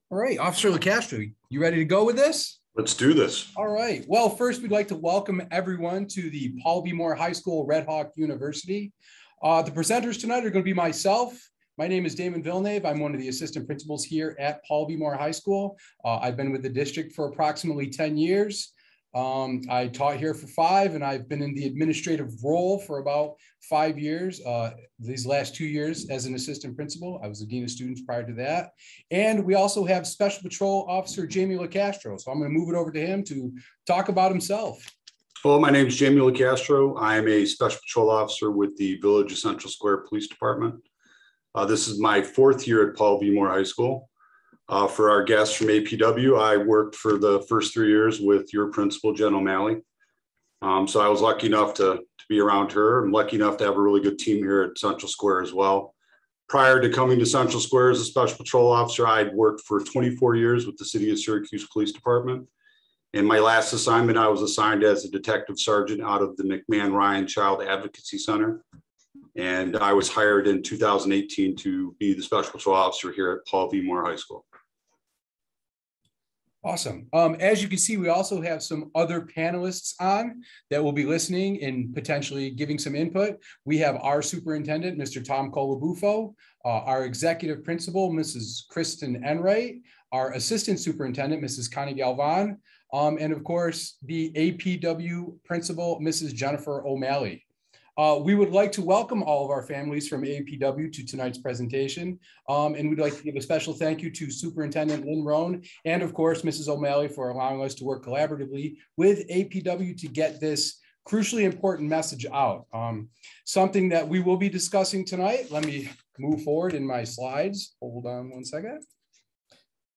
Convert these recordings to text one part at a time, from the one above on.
All right, Officer LaCastro, you ready to go with this? Let's do this. All right. Well, first, we'd like to welcome everyone to the Paul B. Moore High School, Redhawk University. The presenters tonight are going to be myself. My name is Damon Villeneuve. I'm one of the assistant principals here at Paul B. Moore High School. I've been with the district for approximately 10 years. I taught here for 5, and I've been in the administrative role for about 5 years. These last 2 years as an assistant principal. I was the dean of students prior to that. And we also have Special Patrol Officer Jamie LaCastro. So I'm going to move it over to him to talk about himself. Hello, my name is Jamie LaCastro. I am a Special Patrol Officer with the Village of Central Square Police Department. This is my 4th year at Paul B. Moore High School. For our guests from APW, I worked for the first 3 years with your principal, Jen O'Malley. So I was lucky enough to be around her. I'm lucky enough to have a really good team here at Central Square as well. Prior to coming to Central Square as a Special Patrol Officer, I'd worked for 24 years with the City of Syracuse Police Department. In my last assignment, I was assigned as a detective sergeant out of the McMahon Ryan Child Advocacy Center. And I was hired in 2018 to be the Special Patrol Officer here at Paul B. Moore High School. Awesome. As you can see, we also have some other panelists on that will be listening and potentially giving some input. We have our superintendent, Mr. Tom Colabufo, our executive principal, Mrs. Kristen Enright, our assistant superintendent, Mrs. Connie Galvan, and of course, the APW principal, Mrs. Jennifer O'Malley. We would like to welcome all of our families from APW to tonight's presentation. And we'd like to give a special thank you to Superintendent Lynn Roan and of course, Mrs. O'Malley for allowing us to work collaboratively with APW to get this crucially important message out. Something that we will be discussing tonight. Let me move forward in my slides. Hold on one second.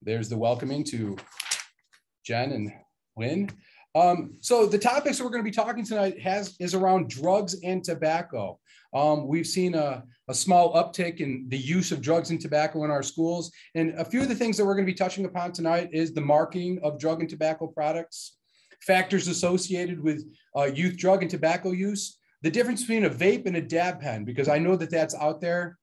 There's the welcoming to Jen and Lynn. So the topics that we're going to be talking tonight is around drugs and tobacco. We've seen a small uptick in the use of drugs and tobacco in our schools. And a few of the things that we're going to be touching upon tonight is the marketing of drug and tobacco products, factors associated with youth drug and tobacco use, the difference between a vape and a dab pen, because I know that that's out there.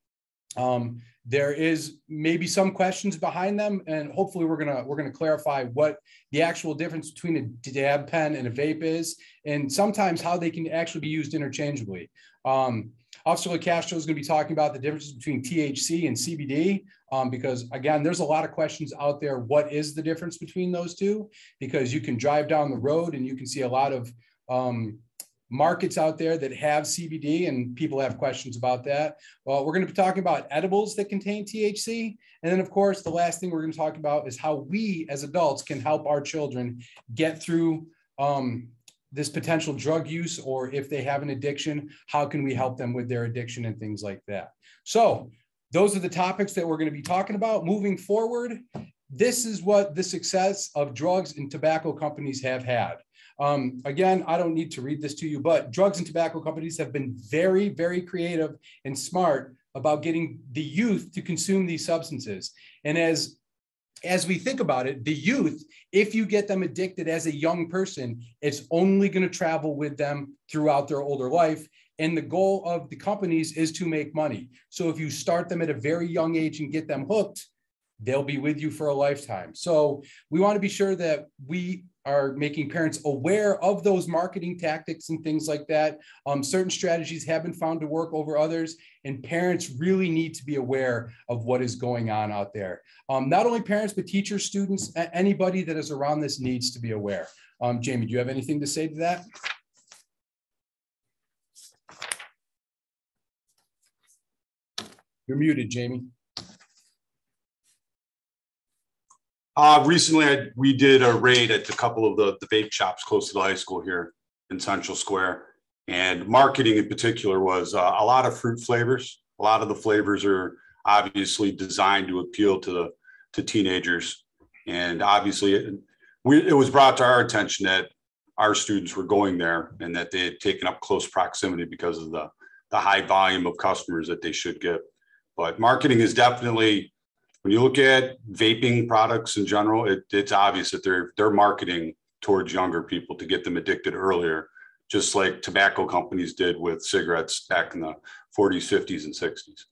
There is maybe some questions behind them, and hopefully we're gonna clarify what the actual difference between a dab pen and a vape is, and sometimes how they can actually be used interchangeably. Officer LaCastro is going to be talking about the differences between THC and CBD, because again, there's a lot of questions out there. What is the difference between those two? Because you can drive down the road and you can see a lot of markets out there that have CBD, and people have questions about that. Well, we're going to be talking about edibles that contain THC. And then of course, the last thing we're going to talk about is how we as adults can help our children get through this potential drug use, or if they have an addiction, how can we help them with their addiction and things like that. So those are the topics that we're going to be talking about moving forward. This is what the success of drugs and tobacco companies have had. Again, I don't need to read this to you, but drugs and tobacco companies have been very, very creative and smart about getting the youth to consume these substances. And as we think about it, the youth, if you get them addicted as a young person, it's only going to travel with them throughout their older life. And the goal of the companies is to make money. So if you start them at a very young age and get them hooked, they'll be with you for a lifetime. So we want to be sure that we are making parents aware of those marketing tactics and things like that. Certain strategies have been found to work over others, and parents really need to be aware of what is going on out there. Not only parents, but teachers, students, anybody that is around this needs to be aware. Jamie, do you have anything to say to that? You're muted, Jamie. Recently, we did a raid at a couple of the vape shops close to the high school here in Central Square. And marketing in particular was a lot of fruit flavors. A lot of the flavors are obviously designed to appeal to teenagers. And obviously, it was brought to our attention that our students were going there and that they had taken up close proximity because of the high volume of customers that they should get. But marketing is definitely, when you look at vaping products in general, it's obvious that they're marketing towards younger people to get them addicted earlier, just like tobacco companies did with cigarettes back in the 40s, 50s, and 60s.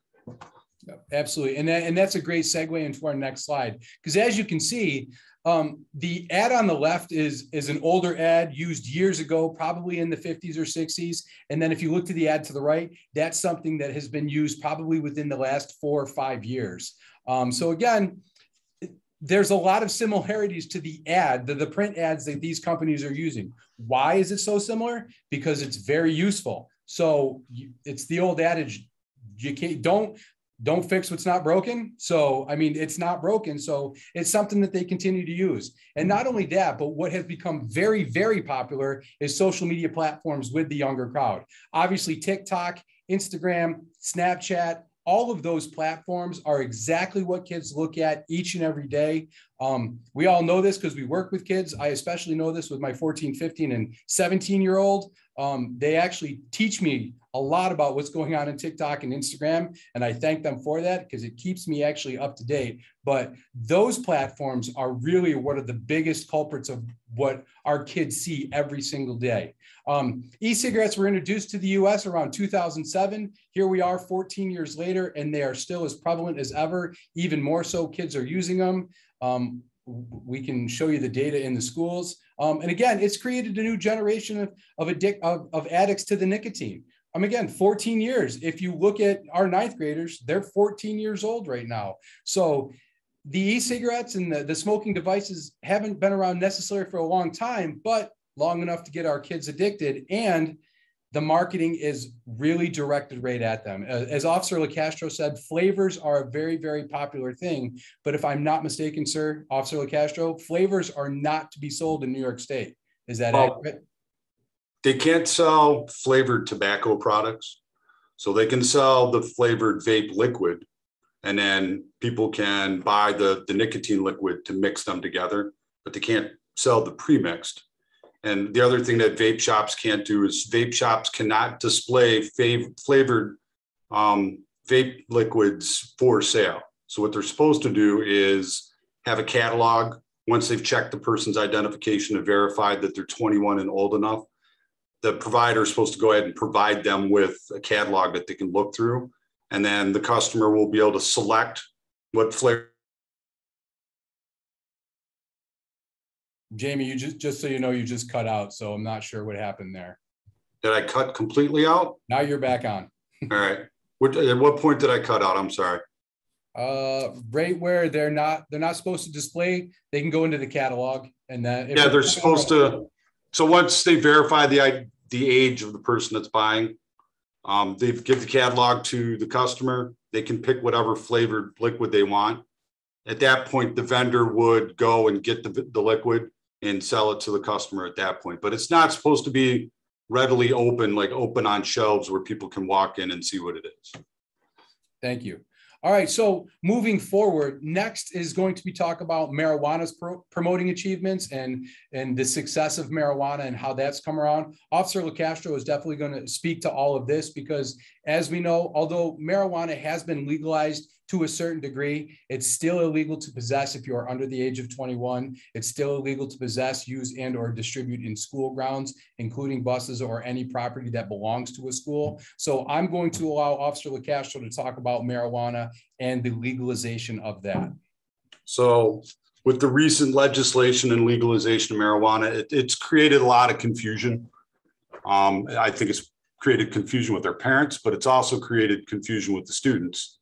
Absolutely. And that's a great segue into our next slide. Because as you can see, the ad on the left is an older ad used years ago, probably in the 50s or 60s. And then if you look to the ad to the right, that's something that has been used probably within the last 4 or 5 years. So again, there's a lot of similarities to the ad, the print ads that these companies are using. Why is it so similar? Because it's very useful. So it's the old adage, you can't, don't fix what's not broken. So, I mean, it's not broken. So it's something that they continue to use. And not only that, but what has become very, very popular is social media platforms with the younger crowd. Obviously, TikTok, Instagram, Snapchat, all of those platforms are exactly what kids look at each and every day. We all know this because we work with kids. I especially know this with my 14, 15, and 17-year-old. They actually teach me a lot about what's going on in TikTok and Instagram, and I thank them for that because it keeps me actually up to date. But those platforms are really one of the biggest culprits of what our kids see every single day. E-cigarettes were introduced to the US around 2007. Here we are 14 years later, and they are still as prevalent as ever. Even more so, kids are using them. We can show you the data in the schools. And again, it's created a new generation of addicts to the nicotine. Again, 14 years. If you look at our 9th graders, they're 14 years old right now. So the e-cigarettes and the smoking devices haven't been around necessarily for a long time, but long enough to get our kids addicted. And the marketing is really directed right at them. As Officer LaCastro said, flavors are a very, very popular thing. But if I'm not mistaken, sir, Officer LaCastro, flavors are not to be sold in New York State. Is that accurate? They can't sell flavored tobacco products. So they can sell the flavored vape liquid, and then people can buy the nicotine liquid to mix them together, but they can't sell the pre-mixed. And the other thing that vape shops can't do is vape shops cannot display flavored vape liquids for sale. So what they're supposed to do is have a catalog. Once they've checked the person's identification and verified that they're 21 and old enough, the provider is supposed to go ahead and provide them with a catalog that they can look through. And then the customer will be able to select what flavor. Jamie, you just so you know, you just cut out, so I'm not sure what happened there. Did I cut completely out? Now you're back on. All right. At what point did I cut out? I'm sorry. Right where they're not supposed to display, they can go into the catalog, and then they're supposed to. So once they verify the age of the person that's buying, they give the catalog to the customer. They can pick whatever flavored liquid they want. At that point, the vendor would go and get the liquid and sell it to the customer at that point. But it's not supposed to be readily open, like open on shelves where people can walk in and see what it is. Thank you. All right, so moving forward, next is going to be talk about marijuana's promoting achievements and the success of marijuana and how that's come around. Officer LaCastro is definitely going to speak to all of this because, as we know, although marijuana has been legalized to a certain degree, it's still illegal to possess if you are under the age of 21. It's still illegal to possess, use, and or distribute in school grounds, including buses or any property that belongs to a school. So I'm going to allow Officer LaCastro to talk about marijuana and the legalization of that. So with the recent legislation and legalization of marijuana, it's created a lot of confusion. I think it's created confusion with their parents, but it's also created confusion with the students.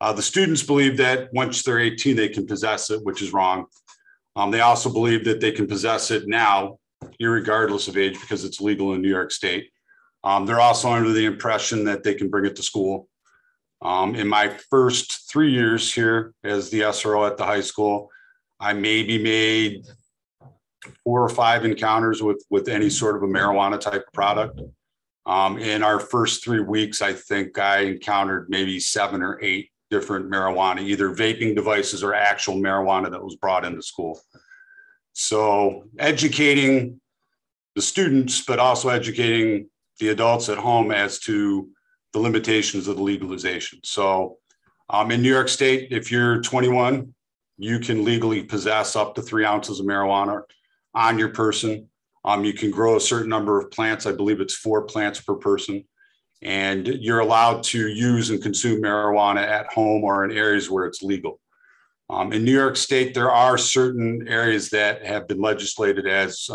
The students believe that once they're 18, they can possess it, which is wrong. They also believe that they can possess it now, irregardless of age, because it's legal in New York State. They're also under the impression that they can bring it to school. In my first 3 years here as the SRO at the high school, I maybe made 4 or 5 encounters with any sort of a marijuana type of product. In our first 3 weeks, I think I encountered maybe 7 or 8 different marijuana, either vaping devices or actual marijuana that was brought into school. So educating the students, but also educating the adults at home as to the limitations of the legalization. So in New York State, if you're 21, you can legally possess up to 3 ounces of marijuana on your person. You can grow a certain number of plants. I believe it's 4 plants per person. and you're allowed to use and consume marijuana at home or in areas where it's legal. In New York State, there are certain areas that have been legislated as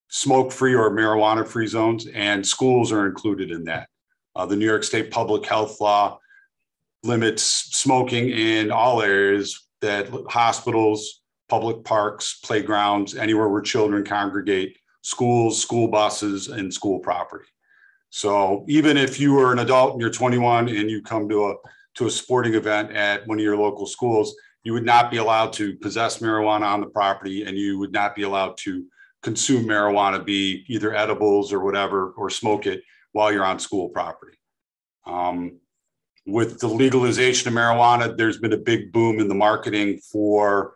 smoke-free or marijuana-free zones, and schools are included in that. The New York State public health law limits smoking in all areas, that hospitals, public parks, playgrounds, anywhere where children congregate, schools, school buses, and school property. So even if you are an adult and you're 21 and you come to a sporting event at one of your local schools, you would not be allowed to possess marijuana on the property, and you would not be allowed to consume marijuana, be either edibles or whatever, or smoke it while you're on school property. With the legalization of marijuana, there's been a big boom in the marketing for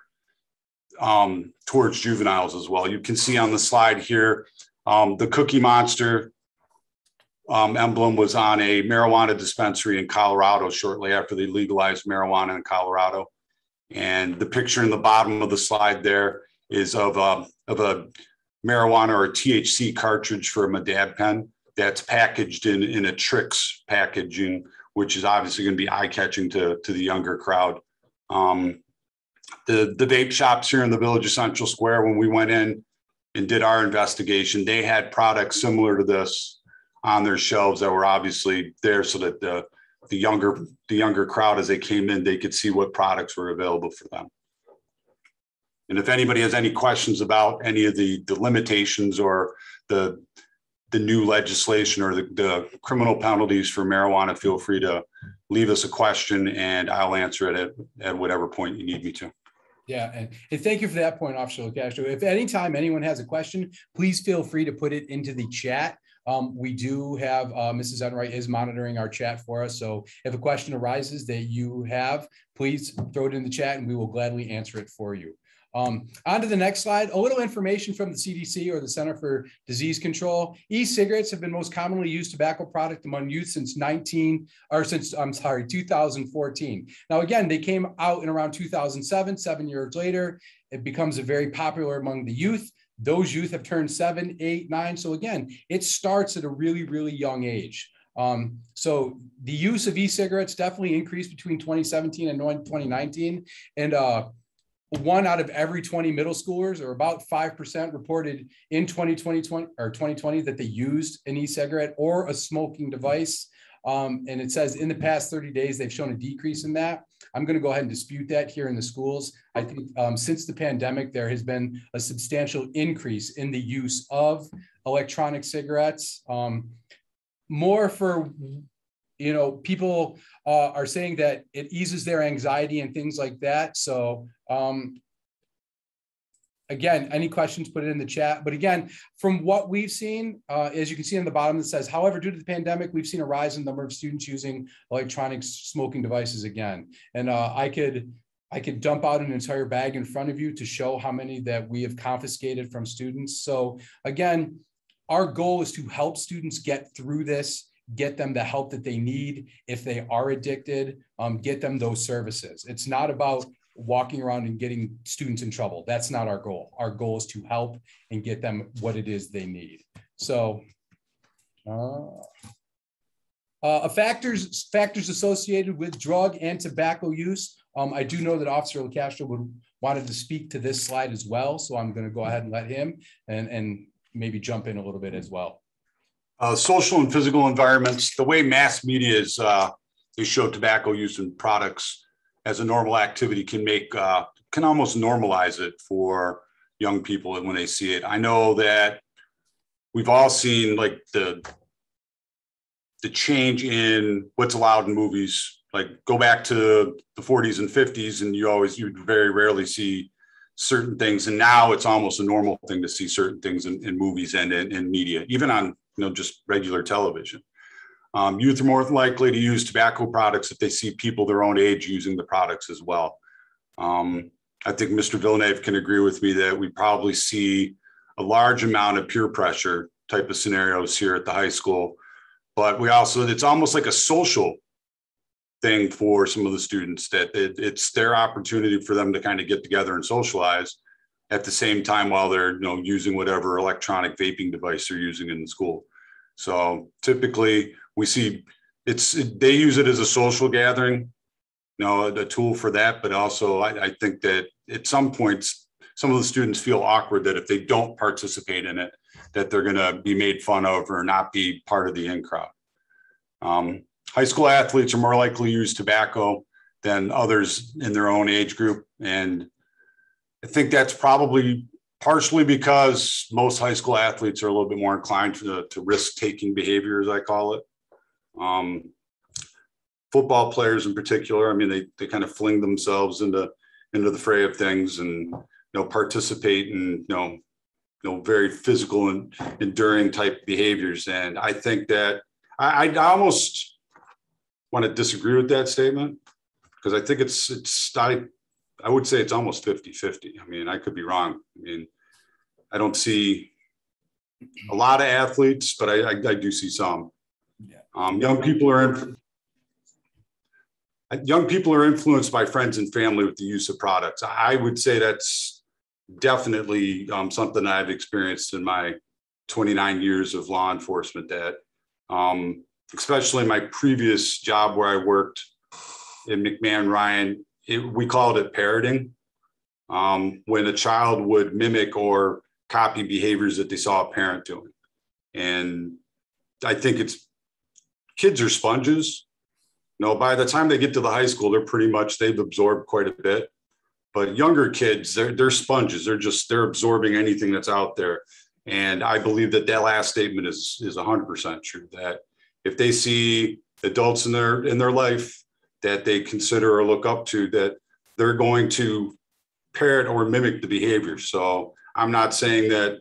towards juveniles as well. You can see on the slide here, the Cookie Monster emblem was on a marijuana dispensary in Colorado shortly after they legalized marijuana in Colorado. And the picture in the bottom of the slide there is of a marijuana or a THC cartridge for a Madab pen that's packaged in a Trix packaging, which is obviously going to be eye-catching to the younger crowd. The vape shops here in the Village of Central Square, when we went in and did our investigation, they had products similar to this on their shelves that were obviously there so that the younger crowd, as they came in, they could see what products were available for them. And if anybody has any questions about any of the limitations or the new legislation or the criminal penalties for marijuana, feel free to leave us a question and I'll answer it at whatever point you need me to. Yeah, and thank you for that point, Officer Castro. If anytime anyone has a question, please feel free to put it into the chat. We do have Mrs. Enright is monitoring our chat for us. So if a question arises that you have, please throw it in the chat and we will gladly answer it for you. On to the next slide, a little information from the CDC, or the Center for Disease Control. E-cigarettes have been most commonly used tobacco product among youth since 2014. Now, again, they came out in around 2007, 7 years later. It becomes very popular among the youth. Those youth have turned 7, 8, 9. So again, it starts at a really, really young age. So the use of e-cigarettes definitely increased between 2017 and 2019. And 1 out of every 20 middle schoolers, or about 5%, reported in 2020 that they used an e-cigarette or a smoking device. And it says in the past 30 days, they've shown a decrease in that. I'm going to go ahead and dispute that here in the schools. I think since the pandemic, there has been a substantial increase in the use of electronic cigarettes. More for, people are saying that it eases their anxiety and things like that. So again, any questions, put it in the chat. But again, from what we've seen, as you can see on the bottom, it says, however, due to the pandemic, we've seen a rise in the number of students using electronic smoking devices again. And I could dump out an entire bag in front of you to show how many that we have confiscated from students. So again, our goal is to help students get through this, get them the help that they need. If they are addicted, get them those services. It's not about walking around and getting students in trouble. That's not our goal. Our goal is to help and get them what it is they need. So factors associated with drug and tobacco use. I do know that Officer Castro wanted to speak to this slide as well. So I'm going to go ahead and let him and maybe jump in a little bit as well. Social and physical environments, the way mass media is, they show tobacco use in products as a normal activity can almost normalize it for young people when they see it. I know that we've all seen like the change in what's allowed in movies. Like go back to the 40s and 50s and you'd very rarely see certain things. And now it's almost a normal thing to see certain things in movies and in media, even on just regular television. Youth are more likely to use tobacco products if they see people their own age using the products as well. I think Mr. Villeneuve can agree with me that we probably see a large amount of peer pressure type of scenarios here at the high school, but it's almost like a social thing for some of the students that it's their opportunity for them to kind of get together and socialize at the same time while they're using whatever electronic vaping device they're using in the school. So typically we see they use it as a social gathering, a tool for that. But also I think that at some points, some of the students feel awkward that if they don't participate in it, that they're going to be made fun of or not be part of the in crowd. High school athletes are more likely to use tobacco than others in their own age group. And I think that's probably partially because most high school athletes are a little bit more inclined to risk-taking behavior, as I call it. Football players in particular, I mean, they kind of fling themselves into the fray of things and, participate in, very physical and enduring type behaviors. And I think that I almost want to disagree with that statement, because I think I would say it's almost 50-50. I mean, I could be wrong. I mean, I don't see a lot of athletes, but I do see some. Yeah. Young people are influenced by friends and family with the use of products. I would say that's definitely something I've experienced in my 29 years of law enforcement, that especially in my previous job where I worked in McMahon Ryan, we called it parroting, when a child would mimic or copy behaviors that they saw a parent doing. And I think kids are sponges. By the time they get to the high school, they've absorbed quite a bit. But younger kids, they're sponges. They're absorbing anything that's out there. And I believe that last statement is 100% true, that if they see adults in their life that they consider or look up to, that they're going to parrot or mimic the behavior. So I'm not saying that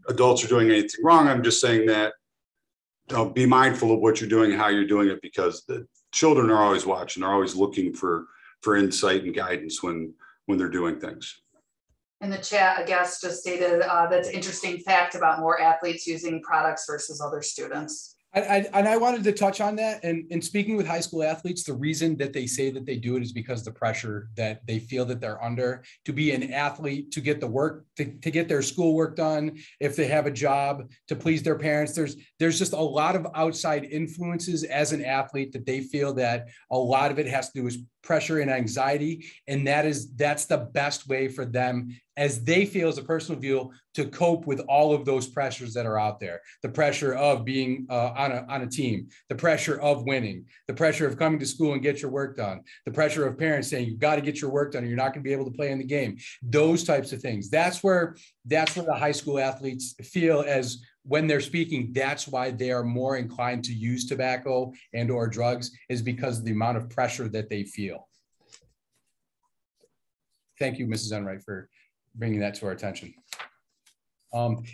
adults are doing anything wrong. I'm just saying that be mindful of what you're doing and how you're doing it, because the children are always watching. They're always looking for insight and guidance when they're doing things. In the chat, a guest just stated that's an interesting fact about more athletes using products versus other students. And I wanted to touch on that. And in speaking with high school athletes, the reason that they say that they do it is because the pressure that they feel that they're under to be an athlete, to get the work, to get their schoolwork done, if they have a job, to please their parents. There's just a lot of outside influences as an athlete that they feel that a lot of it has to do with pressure and anxiety. And that's the best way for them, as they feel, as a personal view, to cope with all of those pressures that are out there. The pressure of being on a team, the pressure of winning, the pressure of coming to school and get your work done, the pressure of parents saying, you've got to get your work done or you're not going to be able to play in the game. Those types of things. That's where the high school athletes feel, as when they're speaking, that's why they are more inclined to use tobacco and or drugs, is because of the amount of pressure that they feel. Thank you, Mrs. Enright, for bringing that to our attention.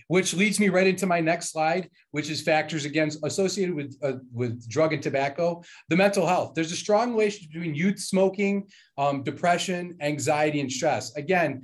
Which leads me right into my next slide, which is factors associated with drug and tobacco. The mental health. There's a strong relationship between youth smoking, depression, anxiety, and stress. Again,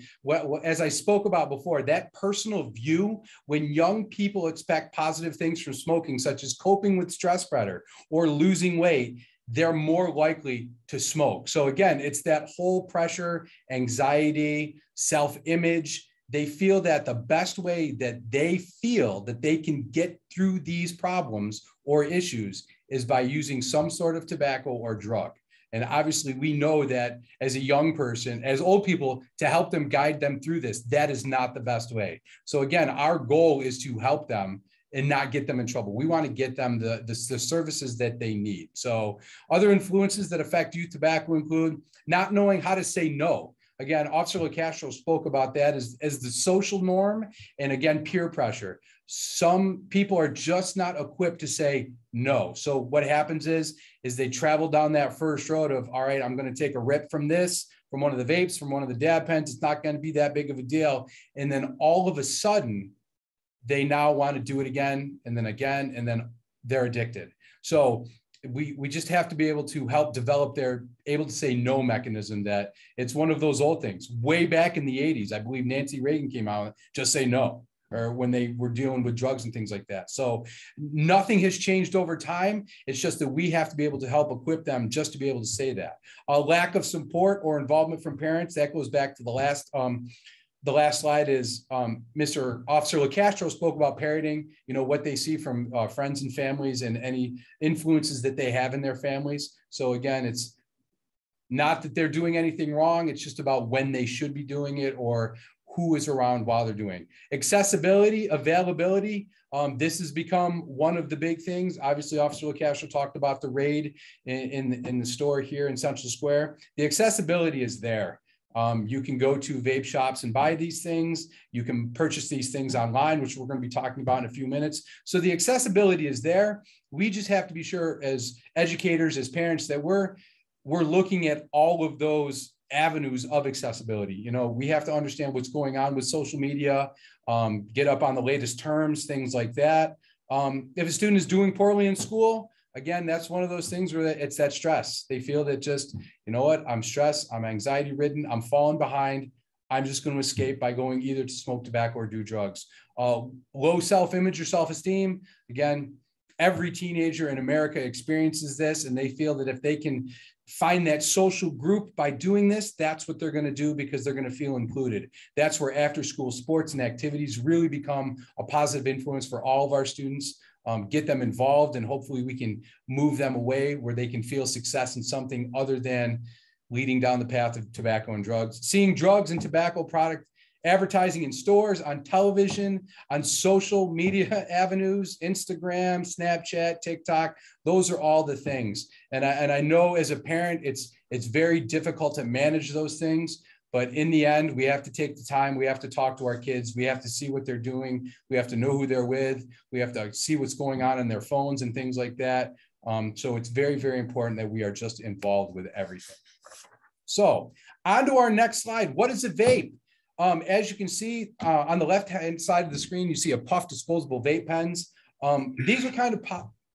as I spoke about before, that personal view, when young people expect positive things from smoking, such as coping with stress better or losing weight, they're more likely to smoke. So again, it's that whole pressure, anxiety, self-image. They feel that the best way that they feel that they can get through these problems or issues is by using some sort of tobacco or drug. And obviously we know that as a young person, as old people, to help them, guide them through this, that is not the best way. So again, our goal is to help them and not get them in trouble. We want to get them the services that they need. So other influences that affect youth tobacco include not knowing how to say no. Again, Officer LaCastro spoke about that as the social norm, and again, peer pressure. Some people are just not equipped to say no. So what happens is they travel down that first road of, all right, I'm going to take a rip from this, from one of the vapes, from one of the dab pens. It's not going to be that big of a deal. And then all of a sudden, they now want to do it again, and then they're addicted. So we just have to be able to help develop their able to say no mechanism. That it's one of those old things. Way back in the 80s, I believe Nancy Reagan came out, just say no, or when they were dealing with drugs and things like that. So nothing has changed over time. It's just that we have to be able to help equip them just to be able to say that. A lack of support or involvement from parents, that goes back to the last the last slide is Mr. Officer LaCastro spoke about parroting, you know, what they see from friends and families and any influences that they have in their families. So again, it's not that they're doing anything wrong. It's just about when they should be doing it or who is around while they're doing. Accessibility, availability. This has become one of the big things. Obviously, Officer LaCastro talked about the raid in the store here in Central Square. The accessibility is there. You can go to vape shops and buy these things. You can purchase these things online, which we're going to be talking about in a few minutes. So the accessibility is there. We just have to be sure as educators, as parents, that we're looking at all of those avenues of accessibility. You know, we have to understand what's going on with social media, get up on the latest terms, things like that. If a student is doing poorly in school, again, that's one of those things where it's that stress. They feel that just, you know what, I'm stressed, I'm anxiety ridden, I'm falling behind. I'm just going to escape by going either to smoke tobacco or do drugs. Low self-image or self-esteem. Again, every teenager in America experiences this, and they feel that if they can find that social group by doing this, that's what they're going to do because they're going to feel included. That's where after school sports and activities really become a positive influence for all of our students. Get them involved, and hopefully we can move them away where they can feel success in something other than leading down the path of tobacco and drugs. Seeing drugs and tobacco product advertising in stores, on television, on social media avenues, Instagram, Snapchat, TikTok, those are all the things. And I know as a parent, it's very difficult to manage those things. But in the end, we have to take the time. We have to talk to our kids. We have to see what they're doing. We have to know who they're with. We have to see what's going on in their phones and things like that. So it's very, very important that we are just involved with everything. So on to our next slide. What is a vape? As you can see on the left-hand side of the screen, you see a puff disposable vape pens. These are kind of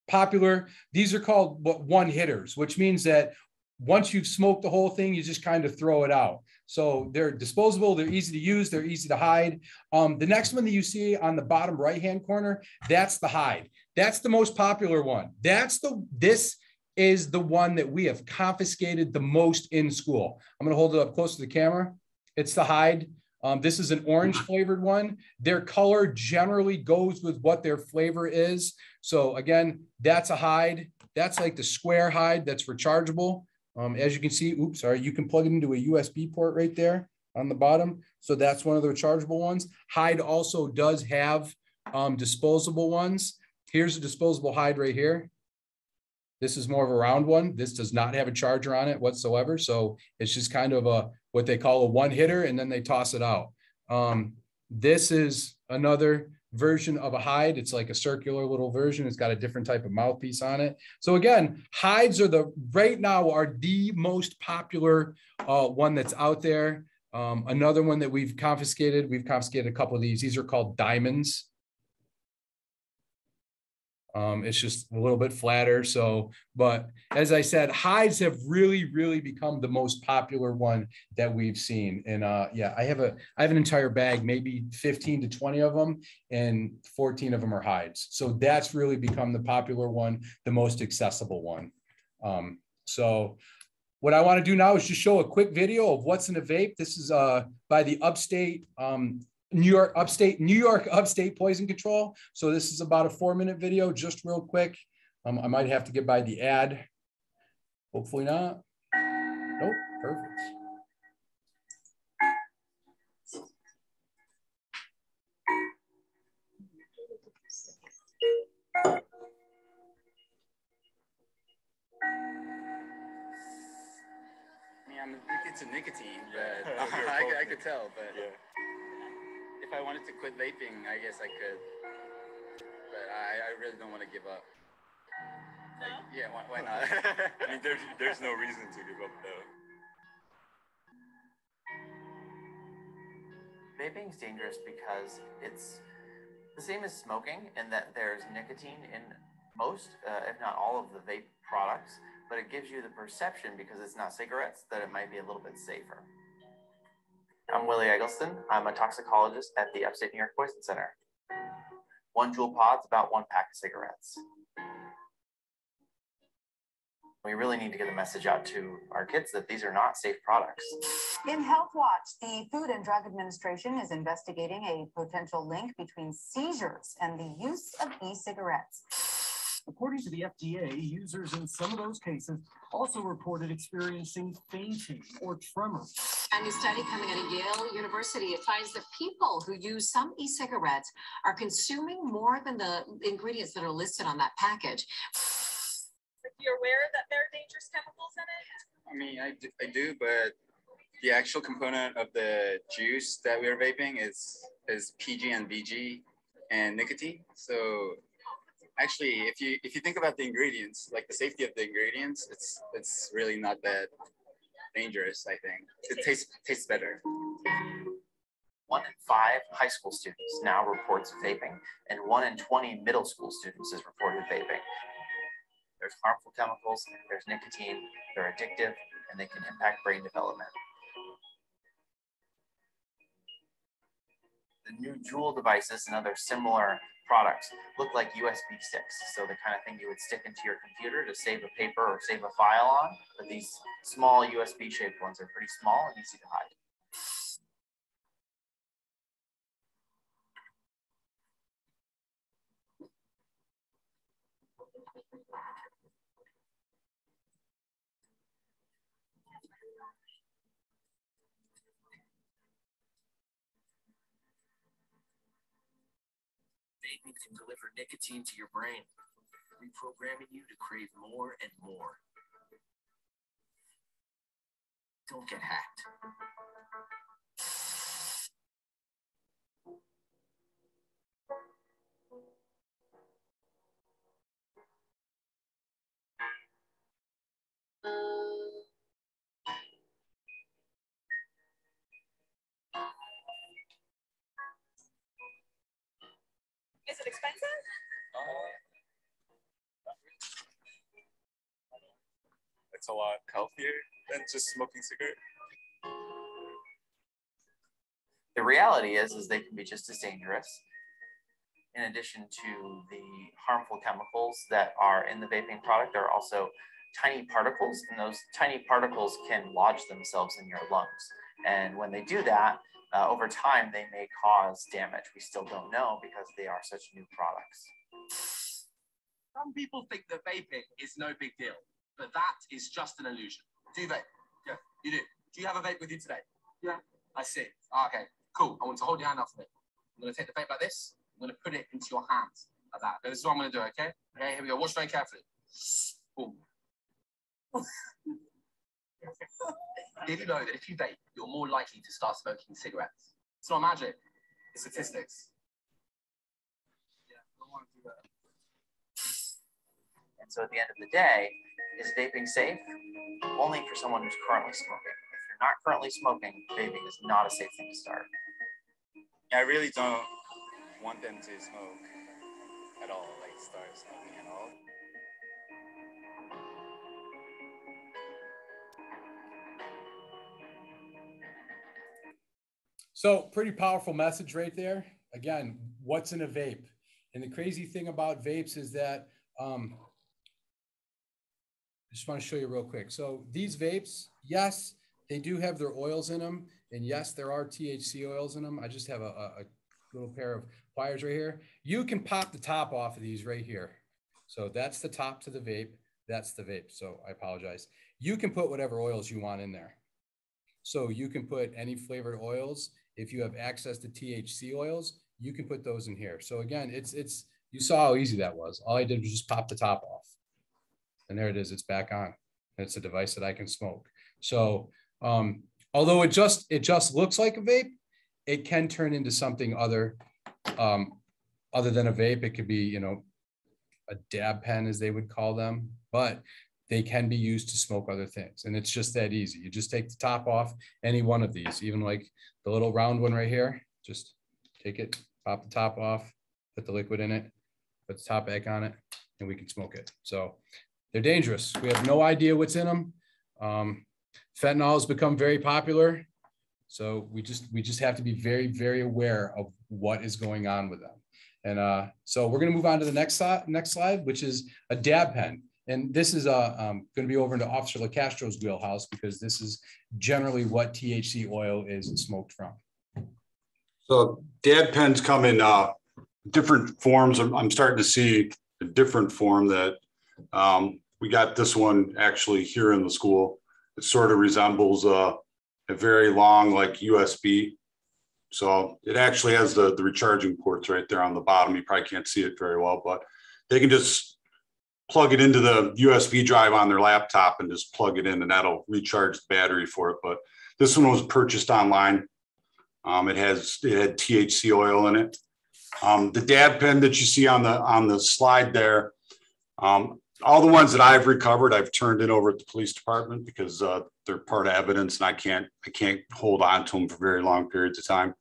popular. These are called one-hitters, which means that once you've smoked the whole thing, you just kind of throw it out. So they're disposable, they're easy to use, they're easy to hide. The next one that you see on the bottom right-hand corner, that's the hide. That's the most popular one. This is the one that we have confiscated the most in school. I'm gonna hold it up close to the camera. It's the hide. This is an orange flavored one. Their color generally goes with what their flavor is. So again, that's a hide. That's like the square hide that's rechargeable. As you can see, you can plug it into a USB port right there on the bottom. So that's one of the rechargeable ones. Hide also does have disposable ones. Here's a disposable hide right here. This is more of a round one. This does not have a charger on it whatsoever. So it's just kind of what they call a one hitter, and then they toss it out. This is another version of a hide. It's like a circular little version. It's got a different type of mouthpiece on it. So again, hides are right now are the most popular one that's out there. Another one that we've confiscated a couple of these. These are called diamonds. It's just a little bit flatter. So, but as I said, hides have really, really become the most popular one that we've seen. And yeah, I have an entire bag, maybe 15 to 20 of them, and 14 of them are hides. So that's really become the popular one, the most accessible one. So what I want to do now is just show a quick video of what's in a vape. This is by the New York Upstate Poison Control. So this is about a 4-minute video, just real quick. I might have to get by the ad. Hopefully not. Nope, perfect. I mean, I'm addicted to nicotine, but I could tell, but yeah. If I wanted to quit vaping, I guess I could, but I really don't want to give up. No? Like, yeah, why not? I mean, there's no reason to give up though. Vaping is dangerous because it's the same as smoking in that there's nicotine in most, if not all of the vape products, but it gives you the perception, because it's not cigarettes, that it might be a little bit safer. I'm Willie Eggleston. I'm a toxicologist at the Upstate New York Poison Center. 1 Juul pod's about 1 pack of cigarettes. We really need to get a message out to our kids that these are not safe products. In Health Watch, the Food and Drug Administration is investigating a potential link between seizures and the use of e-cigarettes. According to the FDA, users in some of those cases also reported experiencing fainting or tremors. A new study coming out of Yale University, it finds that people who use some e-cigarettes are consuming more than the ingredients that are listed on that package. You're aware that there are dangerous chemicals in it? I mean, I do, but the actual component of the juice that we're vaping is PG and VG and nicotine. So actually, if you think about the ingredients, like the safety of the ingredients, it's really not that dangerous. I think it tastes better. 1 in 5 high school students now reports vaping, and 1 in 20 middle school students is reported vaping. There's harmful chemicals, there's nicotine, they're addictive, and they can impact brain development. The new Juul devices and other similar products look like USB sticks. So the kind of thing you would stick into your computer to save a paper or save a file on, but these small USB shaped ones are pretty small and easy to hide. Vaping can deliver nicotine to your brain, reprogramming you to crave more and more. Don't get hacked. Is it expensive? It's a lot healthier than just smoking cigarettes. The reality is they can be just as dangerous. In addition to the harmful chemicals that are in the vaping product, there are also tiny particles, and those tiny particles can lodge themselves in your lungs. And when they do that, over time, they may cause damage. We still don't know because they are such new products. Some people think that vaping is no big deal, but that is just an illusion. Do you vape? Yeah, you do. Do you have a vape with you today? Yeah. I see. Okay, cool. I want to hold your hand up for me. I'm going to take the vape like this. I'm going to put it into your hands like that. This is what I'm going to do, okay? Okay, here we go. Watch very carefully. Boom. Did you know that if you vape, you're more likely to start smoking cigarettes? It's not magic, it's statistics. Yeah, I want to do that. And so at the end of the day, is vaping safe? Only for someone who's currently smoking. If you're not currently smoking, vaping is not a safe thing to start. I really don't want them to smoke at all, like start smoking at all. So pretty powerful message right there. Again, what's in a vape? And the crazy thing about vapes is that, I just want to show you real quick. So these vapes, yes, they do have their oils in them. And yes, there are THC oils in them. I just have a little pair of pliers right here. You can pop the top off of these right here. So that's the top to the vape. That's the vape. So I apologize. You can put whatever oils you want in there. So you can put any flavored oils. If you have access to THC oils, you can put those in here. So again, you saw how easy that was. All I did was just pop the top off. And there it is, it's back on. It's a device that I can smoke. So although it just looks like a vape, it can turn into something other than a vape. It could be, a dab pen, as they would call them, but they can be used to smoke other things. And it's just that easy. You just take the top off any one of these, even like the little round one right here. Just take it, pop the top off, put the liquid in it, put the top back on it, and we can smoke it. So they're dangerous. We have no idea what's in them. Fentanyl has become very popular. So we just have to be very, very aware of what is going on with them. And so we're going to move on to the next slide, which is a dab pen. And this is going to be over into Officer LaCastro's wheelhouse because this is generally what THC oil is smoked from. So dab pens come in different forms. I'm starting to see a different form that we got this one actually here in the school. It sort of resembles a very long like USB. So it actually has the recharging ports right there on the bottom. You probably can't see it very well, but they can just plug it into the USB drive on their laptop and just plug it in, and that'll recharge the battery for it. But this one was purchased online. It had THC oil in it. The dab pen that you see on the slide there, all the ones that I've recovered, I've turned in over at the police department because they're part of evidence, and I can't hold on to them for very long periods of time.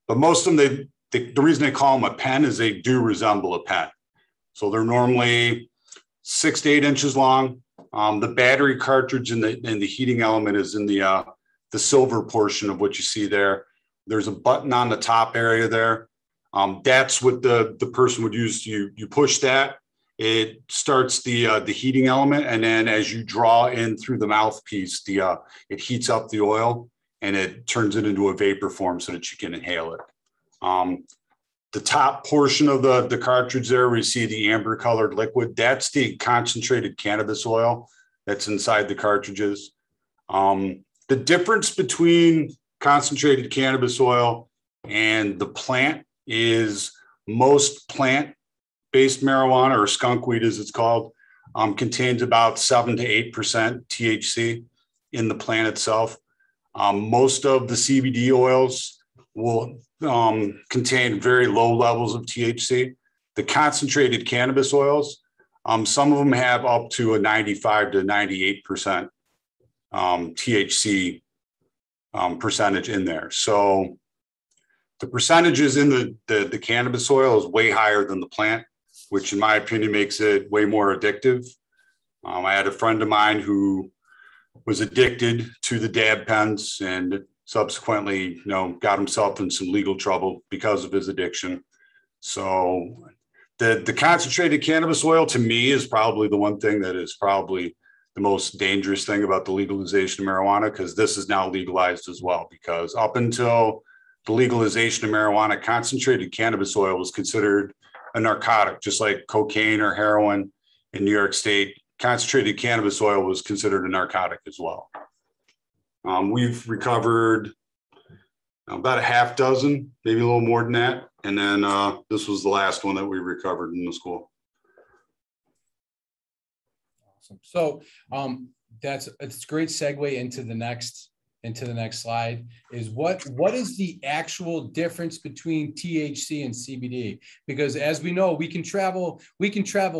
But most of them, the reason they call them a pen is they do resemble a pen. So they're normally 6 to 8 inches long. The battery cartridge and the heating element is in the silver portion of what you see there. There's a button on the top area there. That's what the person would use. You push that, it starts the heating element, and then as you draw in through the mouthpiece, it heats up the oil and it turns it into a vapor form so that you can inhale it. The top portion of the cartridge there, we see the amber colored liquid. That's the concentrated cannabis oil that's inside the cartridges. The difference between concentrated cannabis oil and the plant is most plant-based marijuana, or skunk weed as it's called, contains about 7 to 8% THC in the plant itself. Most of the CBD oils will contain very low levels of THC. The concentrated cannabis oils, some of them have up to a 95 to 98% THC percentage in there. So the percentages in the cannabis oil is way higher than the plant, which in my opinion makes it way more addictive. I had a friend of mine who was addicted to the dab pens and subsequently, got himself in some legal trouble because of his addiction. So the concentrated cannabis oil to me is probably the one thing that is probably the most dangerous thing about the legalization of marijuana, because this is now legalized as well. Because up until the legalization of marijuana, concentrated cannabis oil was considered a narcotic, just like cocaine or heroin in New York State. Concentrated cannabis oil was considered a narcotic as well. We've recovered about a half dozen, maybe a little more than that. And then this was the last one that we recovered in the school. Awesome. So it's a great segue into the next slide. Is what is the actual difference between THC and CBD? Because as we know, we can travel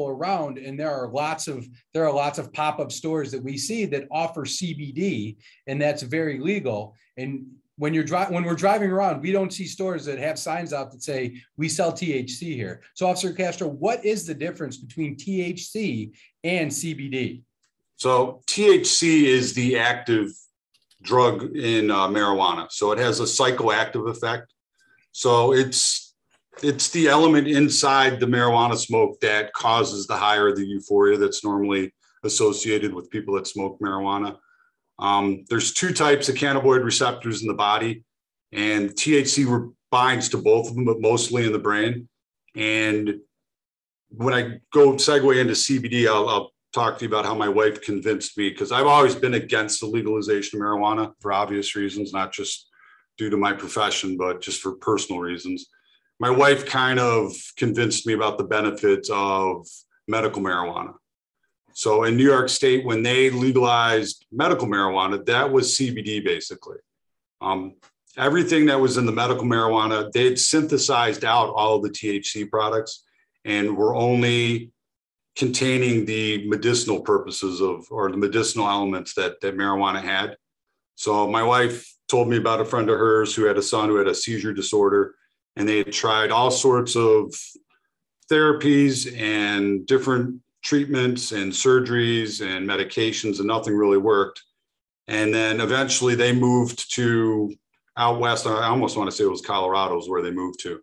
around, and there are lots of pop-up stores that we see that offer CBD, and that's very legal. And when we're driving around, we don't see stores that have signs out that say we sell THC here. So Officer Castro, what is the difference between THC and CBD? So THC is the active drug in marijuana. So it has a psychoactive effect. So it's the element inside the marijuana smoke that causes the high or the euphoria that's normally associated with people that smoke marijuana. There's 2 types of cannabinoid receptors in the body, and THC binds to both of them, but mostly in the brain. And when I go segue into CBD, I'll talk to you about how my wife convinced me, because I've always been against the legalization of marijuana for obvious reasons, not just due to my profession, but just for personal reasons. My wife kind of convinced me about the benefits of medical marijuana. So in New York State, when they legalized medical marijuana, that was CBD basically. Everything that was in the medical marijuana, they'd synthesized out all of the THC products and were only containing the medicinal purposes or the medicinal elements that marijuana had. So my wife told me about a friend of hers who had a son who had a seizure disorder, and they had tried all sorts of therapies and different treatments and surgeries and medications, and nothing really worked. And then eventually they moved to out west. I almost want to say it was Colorado is where they moved to.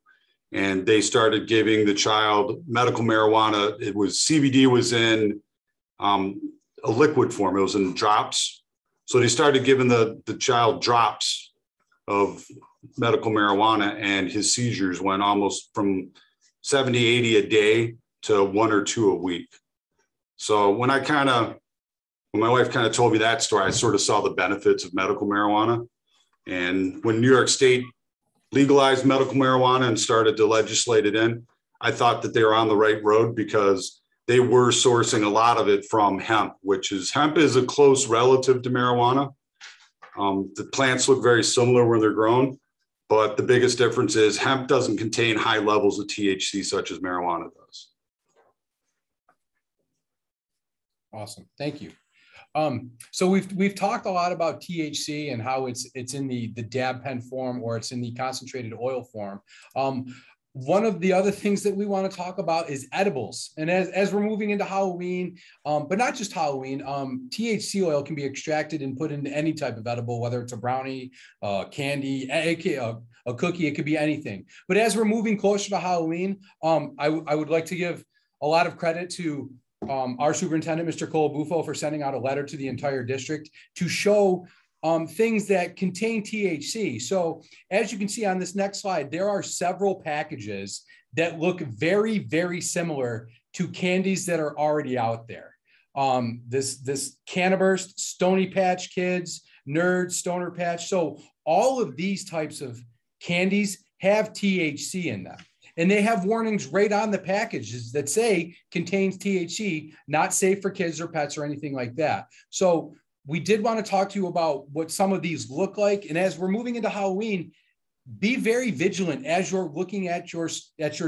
And they started giving the child medical marijuana. CBD was in a liquid form. It was in drops. So they started giving the child drops of medical marijuana, and his seizures went almost from 70, 80 a day to 1 or 2 a week. So when my wife kind of told me that story, I sort of saw the benefits of medical marijuana. And when New York State legalized medical marijuana and started to legislate it in, I thought that they were on the right road, because they were sourcing a lot of it from hemp, hemp is a close relative to marijuana. The plants look very similar when they're grown, but the biggest difference is hemp doesn't contain high levels of THC such as marijuana does. Awesome, thank you. So we've talked a lot about THC and how it's in the dab pen form, or it's in the concentrated oil form. One of the other things that we want to talk about is edibles. And as we're moving into Halloween, but not just Halloween, THC oil can be extracted and put into any type of edible, whether it's a brownie, candy, a cookie, it could be anything. But as we're moving closer to Halloween, I would like to give a lot of credit to our superintendent, Mr. Colabufo, for sending out a letter to the entire district to show things that contain THC. So as you can see on this next slide, there are several packages that look very, very similar to candies that are already out there. This Cannaburst, Stony Patch Kids, Nerds, Stoner Patch. So all of these types of candies have THC in them. And they have warnings right on the packages that say contains THC, not safe for kids or pets or anything like that. So we did want to talk to you about what some of these look like. And as we're moving into Halloween, be very vigilant as you're looking at your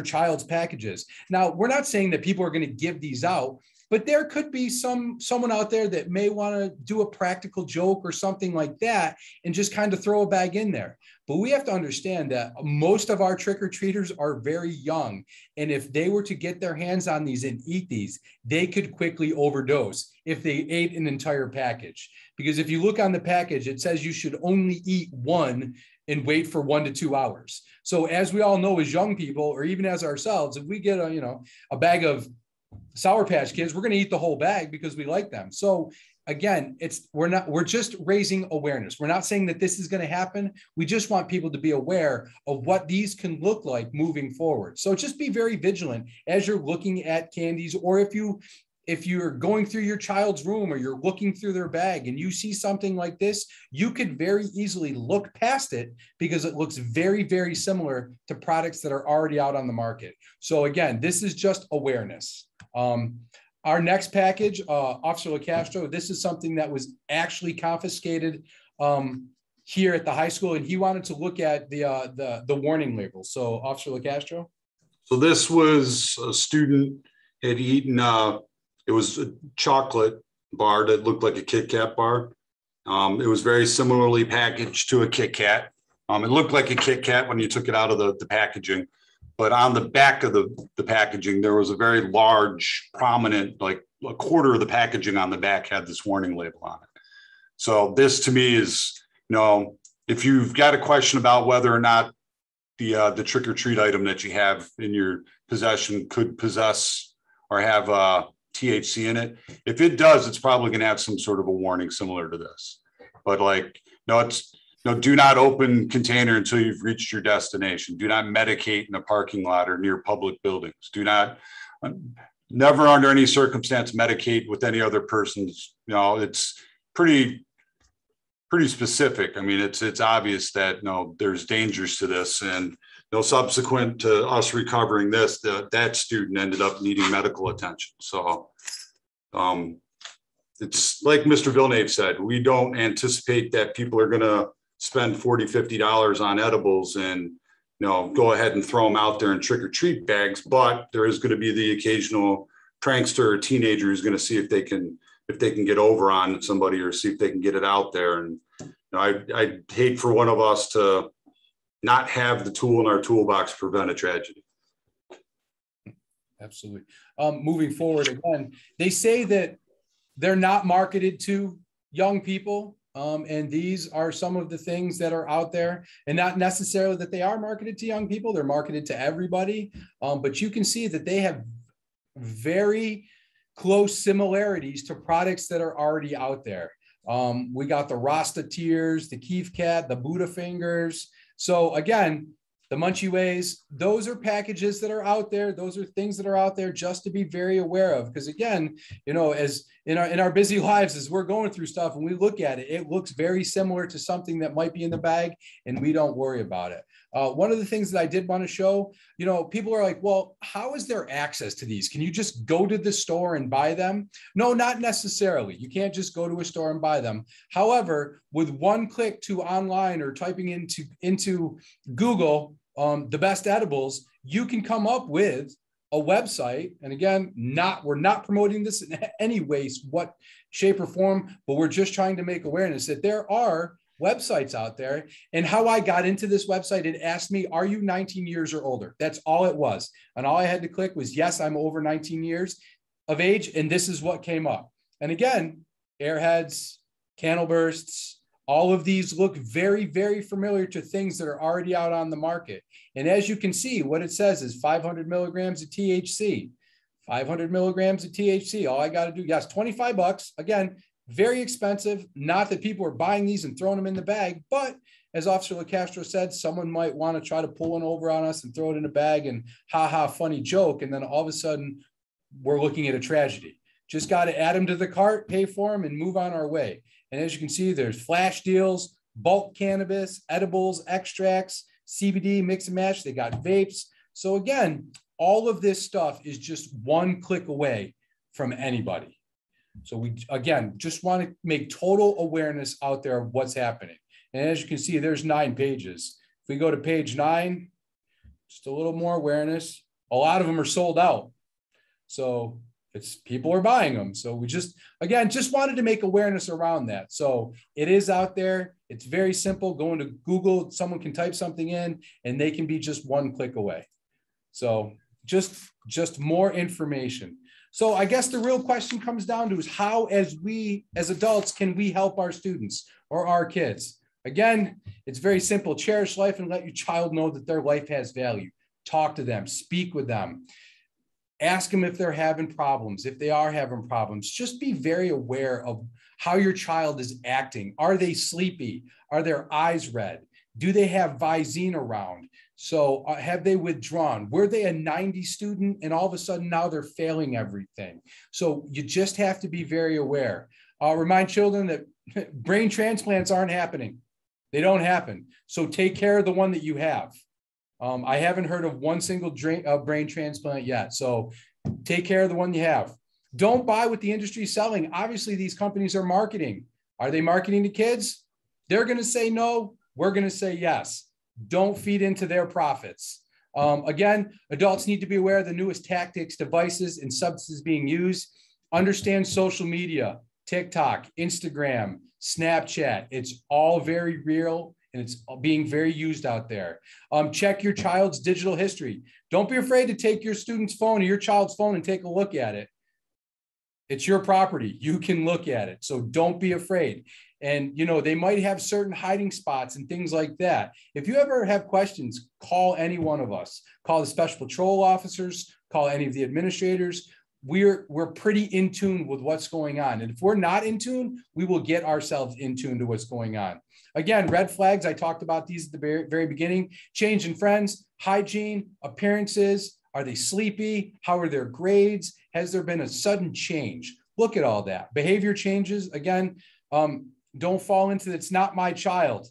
child's packages. Now, we're not saying that people are going to give these out, but there could be someone out there that may want to do a practical joke or something like that and just kind of throw a bag in there. But we have to understand that most of our trick-or-treaters are very young. And if they were to get their hands on these and eat these, they could quickly overdose if they ate an entire package. Because if you look on the package, it says you should only eat one and wait for 1 to 2 hours. So as we all know, as young people, or even as ourselves, if we get a bag of Sour Patch Kids, we're going to eat the whole bag because we like them. So again, we're just raising awareness. We're not saying that this is going to happen. We just want people to be aware of what these can look like moving forward. So just be very vigilant as you're looking at candies, or if you're going through your child's room or you're looking through their bag and you see something like this, you could very easily look past it because it looks very, very similar to products that are already out on the market. So again, this is just awareness. Our next package, Officer LaCastro, this is something that was actually confiscated here at the high school, and he wanted to look at the warning label. So Officer LaCastro. So this was a student had eaten, it was a chocolate bar that looked like a Kit Kat bar. It was very similarly packaged to a Kit Kat. It looked like a Kit Kat when you took it out of the packaging. But on the back of the packaging, there was a very large, prominent, like a quarter of the packaging on the back had this warning label on it. So this to me is, if you've got a question about whether or not the trick or treat item that you have in your possession could possess or have THC in it, if it does, it's probably going to have some sort of a warning similar to this. But do not open container until you've reached your destination. Do not medicate in a parking lot or near public buildings. Do not, never under any circumstance medicate with any other person's. It's pretty specific. I mean, it's obvious that there's dangers to this, and subsequent to us recovering this, that student ended up needing medical attention. So it's like Mr. Villeneuve said, we don't anticipate that people are going to spend $40, $50 on edibles and go ahead and throw them out there in trick or treat bags. But there is going to be the occasional prankster or teenager who's going to see if they can get over on somebody or see if they can get it out there. And I'd hate for one of us to not have the tool in our toolbox to prevent a tragedy. Absolutely. Moving forward, again, they say that they're not marketed to young people. And these are some of the things that are out there, and not necessarily that they are marketed to young people. They're marketed to everybody. But you can see that they have very close similarities to products that are already out there. We got the Rasta Tears, the Keef Cat, the Buddha Fingers. So again, the Munchie Ways, those are packages that are out there. Those are things that are out there just to be very aware of. Because again, you know, as in our busy lives, as we're going through stuff and we look at it, it looks very similar to something that might be in the bag and we don't worry about it. One of the things that I did want to show, you know, people are like, well, how is there access to these? Can you just go to the store and buy them? No, not necessarily. You can't just go to a store and buy them. However, with one click to online or typing into Google, the best edibles, you can come up with a website. And again, we're not promoting this in any way, what shape or form, but we're just trying to make awareness that there are websites out there. And how I got into this website, it asked me, are you 19 years or older? That's all it was. And all I had to click was, yes, I'm over 19 years of age. And this is what came up. And again, Airheads, Candle Bursts, all of these look very, very familiar to things that are already out on the market. And as you can see, what it says is 500 milligrams of THC, 500 milligrams of THC. All I got to do, yes, 25 bucks. Again, very expensive. Not that people are buying these and throwing them in the bag, but as Officer LaCastro said, someone might want to try to pull one over on us and throw it in a bag and funny joke. And then all of a sudden we're looking at a tragedy. Just got to add them to the cart, pay for them, and move on our way. And as you can see, there's flash deals, bulk cannabis, edibles, extracts, CBD, mix and match. They got vapes. So again, all of this stuff is just one click away from anybody. So we, again, just want to make total awareness out there of what's happening. And as you can see, there's 9 pages. If we go to page 9, just a little more awareness. A lot of them are sold out. So people are buying them. So we just wanted to make awareness around that. So it is out there. It's very simple. Going to Google, someone can type something in and they can be just one click away. So just more information. So I guess the real question comes down to is how, as adults, can we help our students or our kids? Again, it's very simple. Cherish life and let your child know that their life has value. Talk to them, speak with them. Ask them if they're having problems. If they are having problems, just be very aware of how your child is acting. Are they sleepy? Are their eyes red? Do they have Visine around? So have they withdrawn? Were they a 90 student and all of a sudden now they're failing everything? So you just have to be very aware. Remind children that brain transplants aren't happening. They don't happen. So take care of the one that you have. I haven't heard of one single brain transplant yet. So take care of the one you have. Don't buy what the industry is selling. Obviously, these companies are marketing. Are they marketing to kids? They're going to say no. We're going to say yes. Don't feed into their profits. Again, adults need to be aware of the newest tactics, devices, and substances being used. Understand social media, TikTok, Instagram, Snapchat. It's all very real. And it's being very used out there. Check your child's digital history. Don't be afraid to take your student's phone or your child's phone and take a look at it. It's your property. You can look at it. So don't be afraid. And, you know, they might have certain hiding spots and things like that. If you ever have questions, call any one of us. Call the special patrol officers, call any of the administrators. We're pretty in tune with what's going on. And if we're not in tune, we will get ourselves in tune to what's going on. Again, red flags, I talked about these at the very beginning. Change in friends, hygiene, appearances. Are they sleepy? How are their grades? Has there been a sudden change? Look at all that. Behavior changes. Again, don't fall into it's not my child.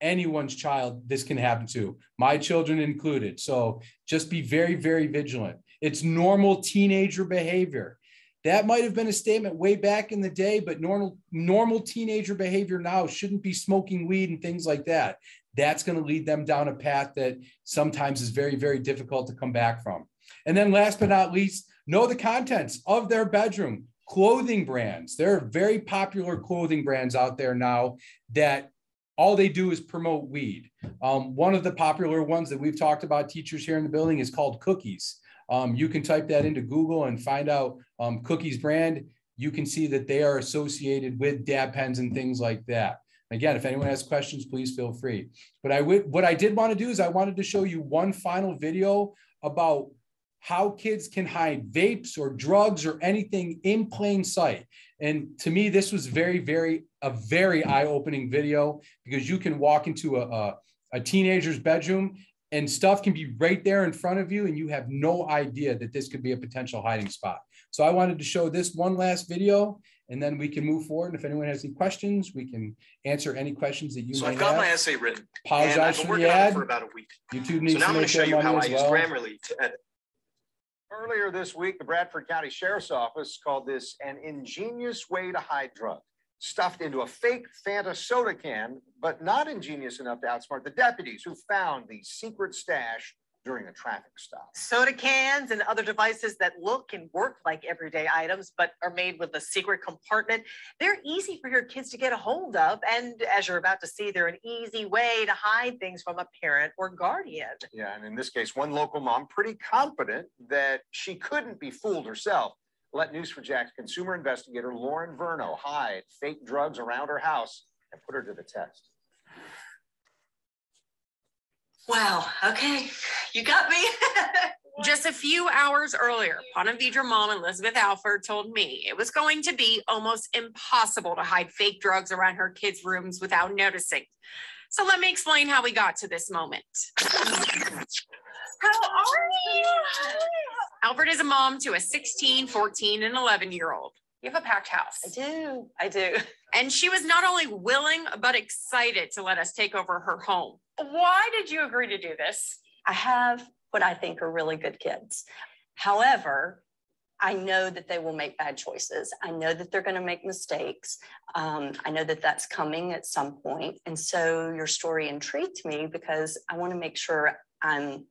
Anyone's child this can happen to. My children included. So just be very, very vigilant. It's normal teenager behavior. That might have been a statement way back in the day, but normal teenager behavior now shouldn't be smoking weed and things like that. That's going to lead them down a path that sometimes is very, very difficult to come back from. And then last but not least, know the contents of their bedroom. Clothing brands. There are very popular clothing brands out there now that all they do is promote weed. One of the popular ones that we've talked about, teachers here in the building, is called Cookies. You can type that into Google and find out Cookies brand. You can see that they are associated with dab pens and things like that. Again, if anyone has questions, please feel free. But what I did want to do is I wanted to show you one final video about how kids can hide vapes or drugs or anything in plain sight. And to me, this was a very eye-opening video, because you can walk into a teenager's bedroom and stuff can be right there in front of you, and you have no idea that this could be a potential hiding spot. So I wanted to show this one last video, and then we can move forward. And if anyone has any questions, we can answer any questions that you might have. So I've got my essay written. Apologize and I've been for working the on it ad. for about a week. YouTube needs so now to I'm going make to show you how I use well. Grammarly to edit. Earlier this week, the Bradford County Sheriff's Office called this an ingenious way to hide drugs, stuffed into a fake Fanta soda can, but not ingenious enough to outsmart the deputies who found the secret stash during a traffic stop. Soda cans and other devices that look and work like everyday items, but are made with a secret compartment. They're easy for your kids to get a hold of. And as you're about to see, they're an easy way to hide things from a parent or guardian. Yeah, and in this case, one local mom, pretty confident that she couldn't be fooled herself, let News4Jack's consumer investigator Lauren Verno hide fake drugs around her house and put her to the test. Wow, okay, you got me. Just a few hours earlier, Ponte Vedra mom Elizabeth Alford told me it was going to be almost impossible to hide fake drugs around her kids' rooms without noticing. So let me explain how we got to this moment. How are you? Alford is a mom to a 16, 14, and 11-year-old. You have a packed house. I do. And she was not only willing, but excited to let us take over her home. Why did you agree to do this? I have what I think are really good kids. However, I know that they will make bad choices. I know that they're going to make mistakes. I know that that's coming at some point. And so your story intrigued me because I want to make sure I'm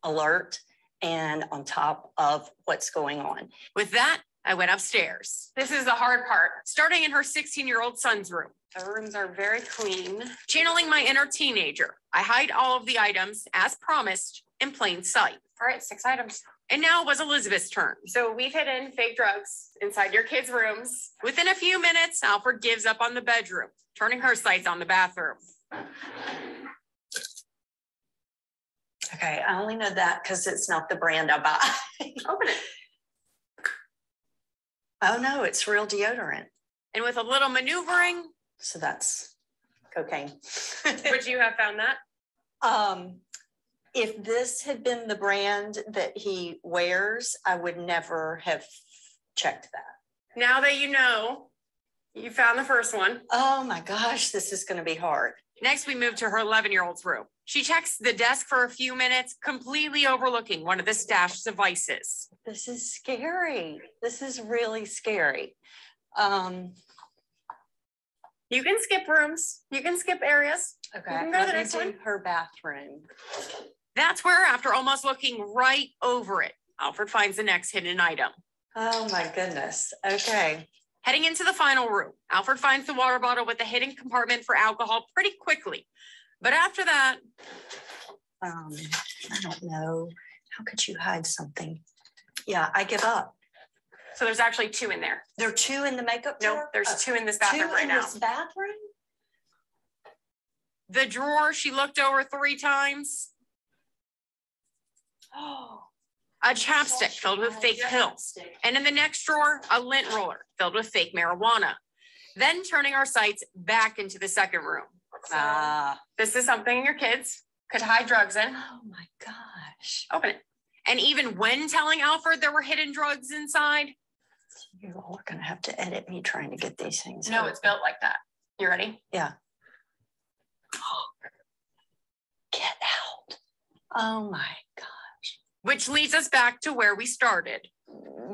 alert and on top of what's going on. With that, I went upstairs. This is the hard part, starting in her 16-year-old son's room. The rooms are very clean. Channeling my inner teenager, I hide all of the items, as promised, in plain sight. All right, 6 items. And now it was Elizabeth's turn. So we've hidden fake drugs inside your kids' rooms. Within a few minutes, Alfred gives up on the bedroom, turning her sights on the bathroom. Okay, I only know that because it's not the brand I buy. Open it. Oh no, it's real deodorant. And with a little maneuvering. So that's cocaine. Would you have found that? If this had been the brand that he wears, I would never have checked that. Now that you know, you found the first one. Oh my gosh, this is going to be hard. Next, we move to her 11-year-old's room. She checks the desk for a few minutes, completely overlooking one of the stash devices. This is scary. This is really scary. You can skip rooms. You can skip areas. Okay, you can go to the let me next do one. Her bathroom. That's where, after almost looking right over it, Alfred finds the next hidden item. Oh my goodness. Okay. Heading into the final room, Alfred finds the water bottle with a hidden compartment for alcohol pretty quickly. But after that, I don't know. How could you hide something? Yeah, I give up. So there's actually 2 in there. There are 2 in the makeup drawer? drawer? No, there's 2 in this bathroom right now. 2 in this bathroom? The drawer she looked over 3 times. Oh. A chapstick filled with fake pills. And in the next drawer, a lint roller filled with fake marijuana. Then turning our sights back into the second room. This is something your kids could hide drugs in. Oh my gosh. Open it. And even when telling Alfred there were hidden drugs inside. You all are going to have to edit me trying to get these things. No, it's built like that. You ready? Yeah. Get out. Oh my God. Which leads us back to where we started.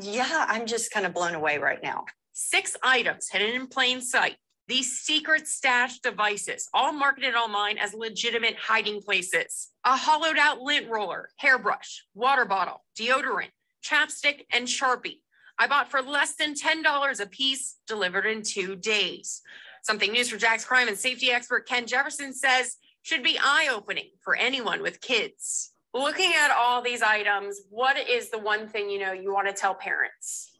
Yeah, I'm just kind of blown away right now. 6 items hidden in plain sight. These secret stash devices, all marketed online as legitimate hiding places. A hollowed out lint roller, hairbrush, water bottle, deodorant, chapstick, and Sharpie. I bought for less than $10 a piece, delivered in 2 days. Something News4Jack's crime and safety expert Ken Jefferson says should be eye-opening for anyone with kids. Looking at all these items, what is the one thing you want to tell parents?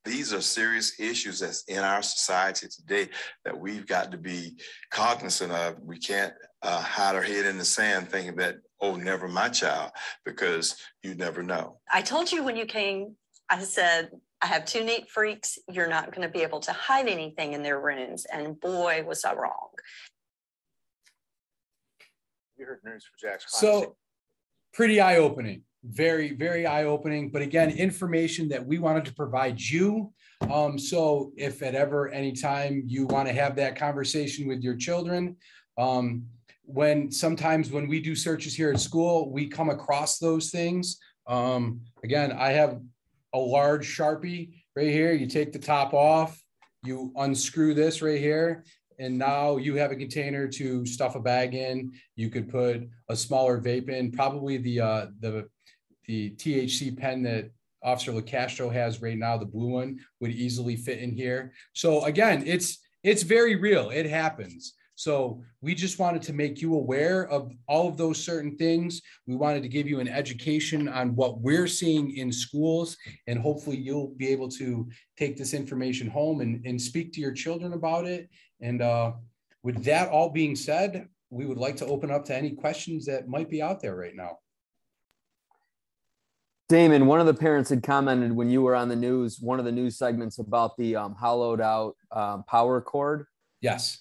These are serious issues that's in our society today that we've got to be cognizant of. We can't hide our head in the sand thinking that, oh, never my child, because you never know. I told you when you came, I said, I have two neat freaks. You're not going to be able to hide anything in their rooms. And boy, was I wrong. You heard news for Jack's. So pretty eye-opening, very, very eye-opening. But again, information that we wanted to provide you. So if at ever, any time you want to have that conversation with your children, sometimes when we do searches here at school, we come across those things. Again, I have a large Sharpie right here. You take the top off, you unscrew this right here, and now you have a container to stuff a bag in. You could put a smaller vape in, probably the THC pen that Officer LaCastro has right now, the blue one, would easily fit in here. So again, it's very real. It happens. So we just wanted to make you aware of all of those certain things. We wanted to give you an education on what we're seeing in schools, and hopefully you'll be able to take this information home and speak to your children about it. And with that all being said, we would like to open up to any questions that might be out there right now. Damon, one of the parents had commented when you were on the news, one of the news segments, about the hollowed out power cord. Yes.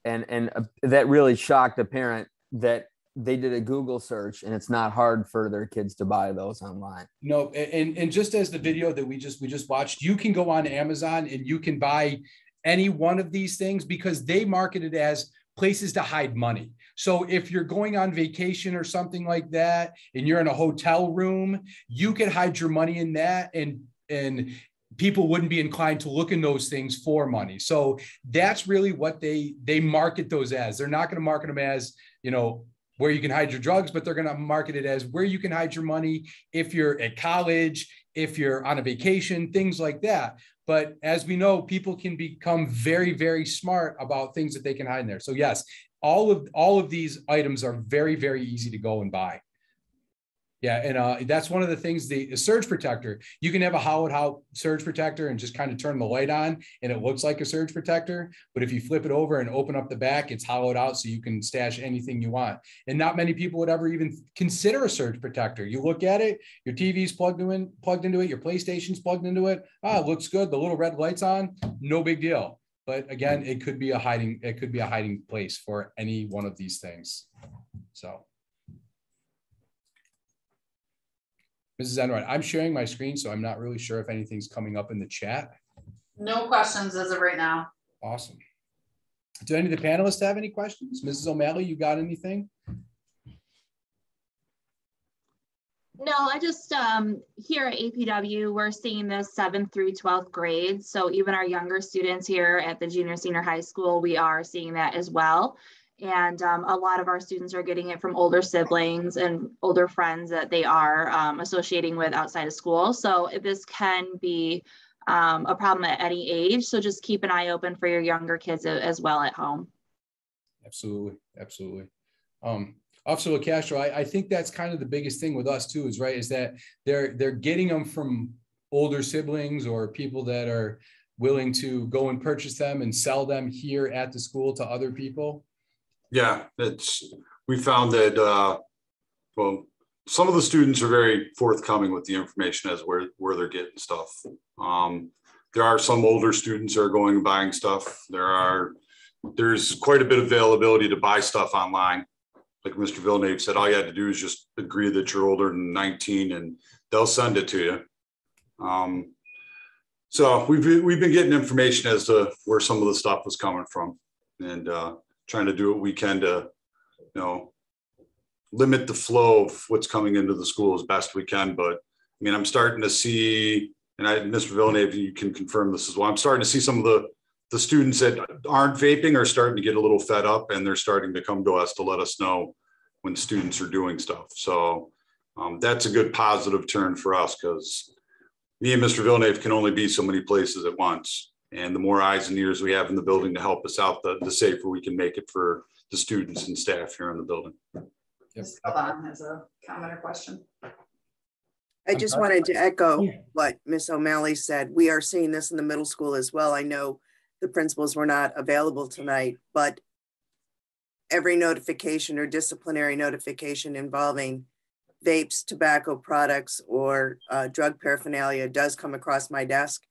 And that really shocked a parent that they did a Google search and it's not hard for their kids to buy those online. No, and just as the video that we just watched, you can go on Amazon and you can buy any one of these things because they market it as places to hide money. So if you're going on vacation or something like that, and you're in a hotel room, you can hide your money in that, and people wouldn't be inclined to look in those things for money. So that's really what they market those as. They're not going to market them as, you know, where you can hide your drugs, but they're going to market it as where you can hide your money if you're at college, if you're on a vacation, things like that. But as we know, people can become very, very smart about things that they can hide in there. So yes, all of these items are very, very easy to go and buy. Yeah, and that's one of the things, the surge protector, you can have a hollowed out surge protector and just kind of turn the light on and it looks like a surge protector. But if you flip it over and open up the back, it's hollowed out so you can stash anything you want. And not many people would ever even consider a surge protector. You look at it, your TV's plugged into it, your PlayStation's plugged into it. Ah, it looks good. The little red light's on, no big deal. But again, it could be a hiding place for any one of these things. So. Mrs. Enright, I'm sharing my screen, so I'm not really sure if anything's coming up in the chat. No questions as of right now. Awesome. Do any of the panelists have any questions? Mrs. O'Malley, you got anything? No, I just, here at APW, we're seeing this 7th through 12th grades. So even our younger students here at the junior senior high school, we are seeing that as well. And a lot of our students are getting it from older siblings and older friends that they are associating with outside of school. So this can be a problem at any age. So just keep an eye open for your younger kids as well at home. Absolutely. Absolutely. Officer LaCastro, I think that's kind of the biggest thing with us too, is that they're getting them from older siblings or people that are willing to go and purchase them and sell them here at the school to other people. Yeah, we found that, well, some of the students are very forthcoming with the information as where they're getting stuff. There are some older students that are going and buying stuff. There's quite a bit of availability to buy stuff online. Like Mr. Villeneuve said, all you had to do is just agree that you're older than 19 and they'll send it to you. So we've been getting information as to where some of the stuff was coming from, and trying to do what we can to, you know, limit the flow of what's coming into the school as best we can. But I mean, I'm starting to see, and Mr. Villeneuve, you can confirm this as well, I'm starting to see some of the students that aren't vaping are starting to get a little fed up, and they're starting to come to us to let us know when students are doing stuff. So that's a good positive turn for us, because me and Mr. Villeneuve can only be so many places at once. And the more eyes and ears we have in the building to help us out, the safer we can make it for the students and staff here in the building. Ms. Calvin has a comment or question. I just wanted to echo what Ms. O'Malley said. We are seeing this in the middle school as well. I know the principals were not available tonight, but every notification or disciplinary notification involving vapes, tobacco products, or drug paraphernalia does come across my desk.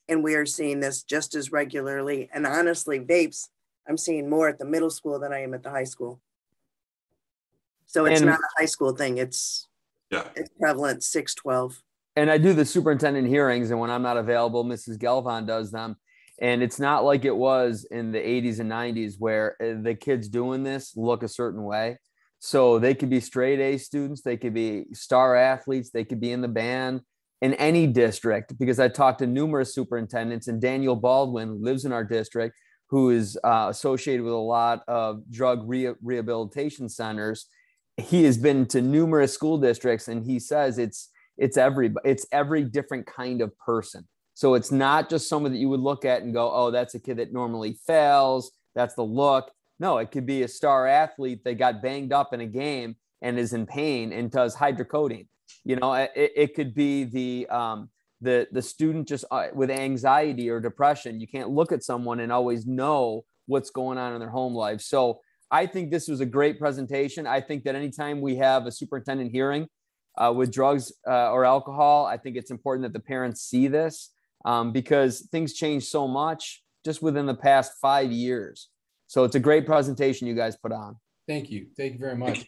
And we are seeing this just as regularly. And honestly, vapes, I'm seeing more at the middle school than I am at the high school. So it's not a high school thing. It's prevalent 6-12. And I do the superintendent hearings, and when I'm not available, Mrs. Galvan does them. And it's not like it was in the 80s and 90s where the kids doing this look a certain way. So they could be straight A students, they could be star athletes, they could be in the band in any district, because I talked to numerous superintendents, and Daniel Baldwin, who lives in our district, who is associated with a lot of drug rehabilitation centers. He has been to numerous school districts, and he says it's every different kind of person. So it's not just someone that you would look at and go, oh, that's a kid that normally fails. That's the look. No, it could be a star athlete that got banged up in a game and is in pain and does hydrocodone. You know, it could be the student just with anxiety or depression. You can't look at someone and always know what's going on in their home life. So I think this was a great presentation. I think that anytime we have a superintendent hearing with drugs or alcohol, I think it's important that the parents see this because things change so much just within the past 5 years. So it's a great presentation you guys put on. Thank you. Thank you very much.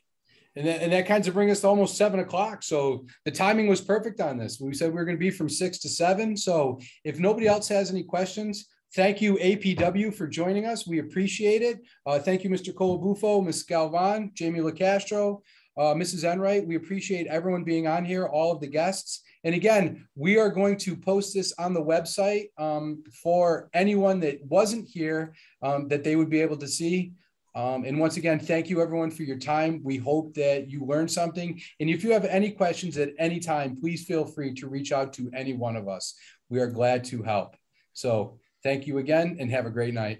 And that kind of brings us to almost 7 o'clock. So the timing was perfect on this. We said we were going to be from 6 to 7. So if nobody else has any questions, thank you, APW, for joining us. We appreciate it. Thank you, Mr. Colabufo, Ms. Galvan, Jamie LaCastro, Mrs. Enright. We appreciate everyone being on here, all of the guests. And again, we are going to post this on the website for anyone that wasn't here that they would be able to see. And once again, thank you everyone for your time. We hope that you learned something. And if you have any questions at any time, please feel free to reach out to any one of us. We are glad to help. So thank you again and have a great night.